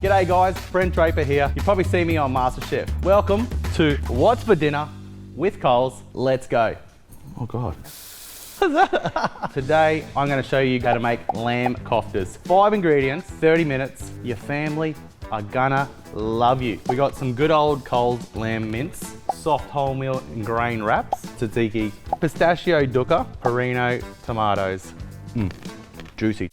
G'day guys, Brent Draper here. You've probably seen me on MasterChef. Welcome to What's for Dinner with Coles. Let's go. Oh God. Today, I'm gonna show you how to make lamb koftas. 5 ingredients, 30 minutes. Your family are gonna love you. We got some good old Coles lamb mince, soft wholemeal and grain wraps, tzatziki, pistachio dukkha, Perino tomatoes. Juicy.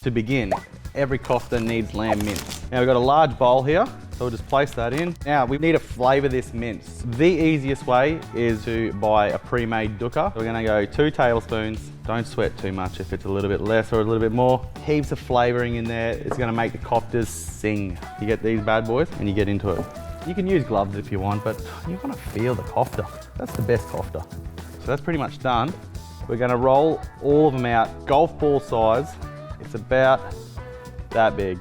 To begin, every kofta needs lamb mince. Now we've got a large bowl here, so we'll just place that in. Now we need to flavour this mince. The easiest way is to buy a pre-made dukkha. We're gonna go 2 tablespoons. Don't sweat too much if it's a little bit less or a little bit more. Heaps of flavouring in there. It's gonna make the koftas sing. You get these bad boys and you get into it. You can use gloves if you want, but you wanna feel the kofta. That's the best kofta. So that's pretty much done. We're gonna roll all of them out, golf ball size. It's about that big.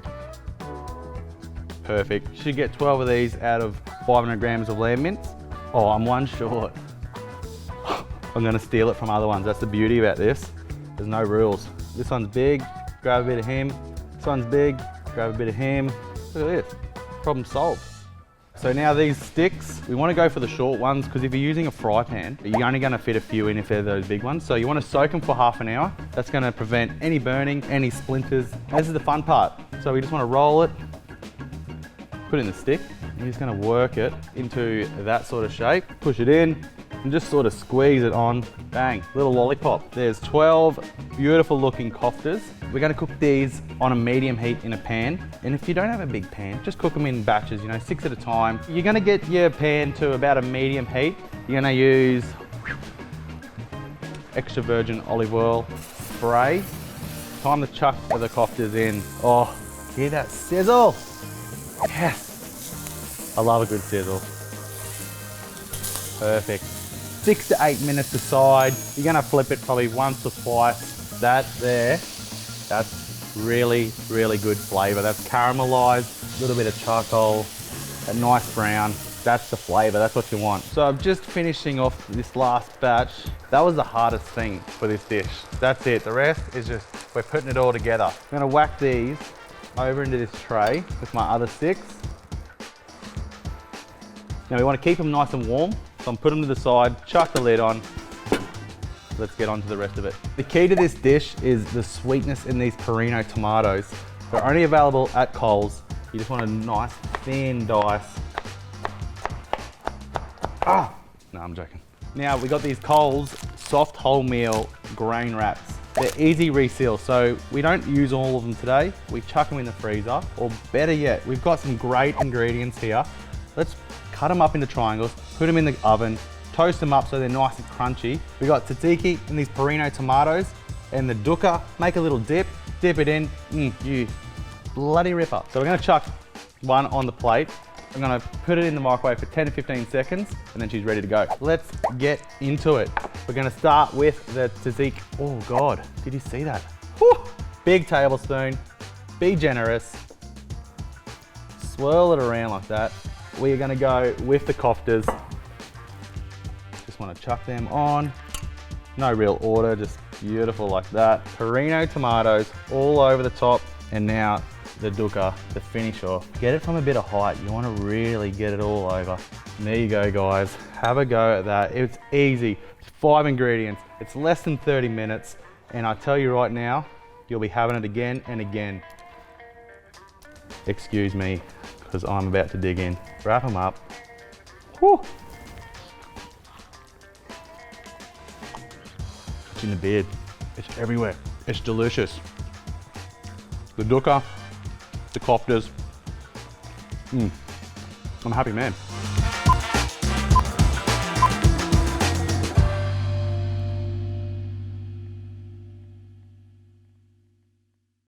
Perfect. Should get 12 of these out of 500 grams of lamb mince. Oh, I'm one short. I'm gonna steal it from other ones. That's the beauty about this. There's no rules. This one's big, grab a bit of him. This one's big, grab a bit of him. Look at this, problem solved. So now these sticks, we wanna go for the short ones because if you're using a fry pan, you're only gonna fit a few in if they're those big ones. So you wanna soak them for half an hour. That's gonna prevent any burning, any splinters. This is the fun part. So we just wanna roll it, put it in the stick, and you're just gonna work it into that sort of shape. Push it in, and just sort of squeeze it on. Bang, little lollipop. There's 12 beautiful looking koftas. We're gonna cook these on a medium heat in a pan. And if you don't have a big pan, just cook them in batches, 6 at a time. You're gonna get your pan to about a medium heat. You're gonna use extra virgin olive oil spray. Time to chuck the koftas in. Oh, hear that sizzle? Yes, I love a good sizzle. Perfect. 6 to 8 minutes aside. You're gonna flip it probably once or twice. That there, that's really, really good flavor. That's caramelized, a little bit of charcoal, a nice brown. That's the flavor, that's what you want. So I'm just finishing off this last batch. That was the hardest thing for this dish. That's it, the rest is just, we're putting it all together. I'm gonna whack these over into this tray with my other sticks. Now we want to keep them nice and warm, so I'm putting them to the side, chuck the lid on. Let's get on to the rest of it. The key to this dish is the sweetness in these Perino tomatoes. They're only available at Coles. You just want a nice thin dice. No, I'm joking. Now we got these Coles soft wholemeal grain wraps. They're easy reseal, so we don't use all of them today. We chuck them in the freezer, or better yet, we've got some great ingredients here. Let's cut them up into triangles, put them in the oven, toast them up so they're nice and crunchy. We got tzatziki and these Perino tomatoes and the dukkha. Make a little dip it in. You bloody ripper. So we're gonna chuck one on the plate. I'm gonna put it in the microwave for 10 to 15 seconds and then she's ready to go. Let's get into it. We're gonna start with the tzatziki. Oh God, did you see that? Whew. Big tablespoon, be generous. Swirl it around like that. We are gonna go with the koftas. Just wanna chuck them on. No real order, just beautiful like that. Perino tomatoes all over the top. And now the dukkha, the finish off. Get it from a bit of height. You wanna really get it all over. And there you go, guys. Have a go at that. It's easy. It's 5 ingredients. It's less than 30 minutes. And I tell you right now, you'll be having it again and again. Excuse me, because I'm about to dig in. Wrap them up. Whew. It's in the beard. It's everywhere. It's delicious. The dukkha, the koftas. I'm a happy man.